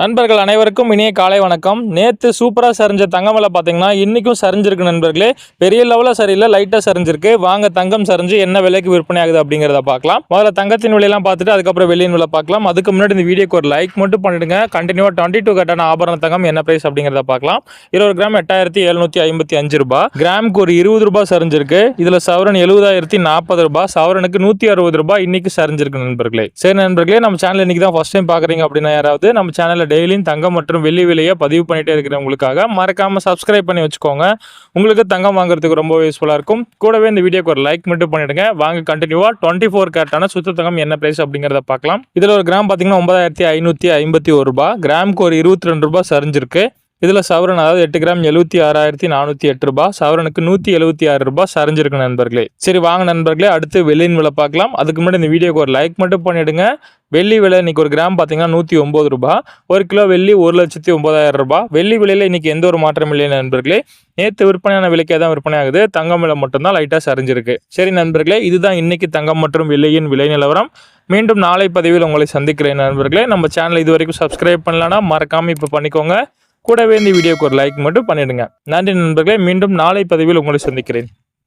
நண்பர்கள் அனைவருக்கும் இனிய காலை வணக்கம். நேற்று சூப்பராக சரிஞ்ச தங்கம் விலை பார்த்தீங்கன்னா இன்றைக்கும் சரிஞ்சிருக்கு நண்பர்களே. பெரிய லெவலில் சரியில்லை, லைட்டாக சரிஞ்சிருக்கு. வாங்க தங்கம் சரிஞ்சு என்ன விலைக்கு விற்பனை ஆகுது அப்படிங்கிறத பார்க்கலாம். முதல்ல தங்கத்தின் விலையெல்லாம் பார்த்துட்டு அதுக்கப்புறம் வெள்ளியின் விலை பார்க்கலாம். அதுக்கு முன்னாடி இந்த வீடியோக்கு ஒரு லைக் மட்டும் பண்ணிடுங்க. கண்டினியூவாக 22 கட்டான ஆபரண தங்கம் என்ன பிரைஸ் அப்படிங்கிறத பார்க்கலாம். 20 கிராம் 8755 ரூபாய், கிராமுக்கு ஒரு 20 ரூபாய் சரிஞ்சிருக்கு. இதில் சவரன் 70,040 ரூபாய், சவரனுக்கு 160 ரூபாய் இன்னைக்கு சரிஞ்சிருக்கு நண்பர்களே. சரி நண்பர்களே, நம்ம சேனல் இன்னைக்கு தான் ஃபர்ஸ்ட் டைம் பார்க்குறீங்க அப்படின்னா யாராவது நம்ம சேனல் டெய்லியும் தங்கம் மற்றும் வெள்ளி விலையை பதிவு பண்ணிட்டே இருக்கிறவங்களுக்காக மறக்காம சப்ஸ்கிரைப் பண்ணி வச்சுக்கோங்க. உங்களுக்கு தங்கம் வாங்குறதுக்கு ரொம்ப யூஸ்ஃபுல்லா இருக்கும். கூடவே இந்த வீடியோக்கு ஒரு லைக் மட்டும் பண்ணிடுங்க. வாங்க கண்டினியூவா 24 கேரட்டான சுத்த தங்கம் என்ன பிரைஸ் அப்படிங்கிறத பார்க்கலாம். இதுல ஒரு கிராம் பாத்தீங்கன்னா 9,551 ரூபாய், கிராமுக்கு ஒரு 22 ரூபாய் சரிஞ்சிருக்கு. இதில் சவரன் அதாவது 8 கிராம் 76,408 ரூபாய், சவரனுக்கு 176 ரூபாய் சரிஞ்சிருக்கு நண்பர்களே. சரி வாங்க நண்பர்களே, அடுத்து வெள்ளியின் விலை பார்க்கலாம். அதுக்கு முன்னாடி இந்த வீடியோக்கு ஒரு லைக் மட்டும் பண்ணிடுங்க. வெள்ளி விலை இன்னைக்கு ஒரு கிராம் பார்த்தீங்கன்னா 109 ரூபாய், ஒரு கிலோ வெள்ளி 1,09,000 ரூபாய். வெள்ளி விலையில் இன்னைக்கு எந்த ஒரு மாற்றம் இல்லை நண்பர்களே. நேற்று விற்பனையான விலைக்கே தான் விற்பனை ஆகுது. தங்கம் விலை மட்டும்தான் லைட்டாக சரிஞ்சிருக்கு. சரி நண்பர்களே, இதுதான் இன்னைக்கு தங்கம் மற்றும் வெள்ளியின் விலை நிலவரம். மீண்டும் நாளை பதிவில் உங்களை சந்திக்கிறேன் நண்பர்களே. நம்ம சேனல் இது வரைக்கும் சப்ஸ்கிரைப் பண்ணலன்னா மறக்காம இப்போ பண்ணிக்கோங்க. கூடவே இந்த வீடியோக்கு ஒரு லைக் மட்டும் பண்ணிடுங்க. நன்றி நண்பர்களே, மீண்டும் நாளை பதிவில் உங்களை சந்திக்கிறேன்.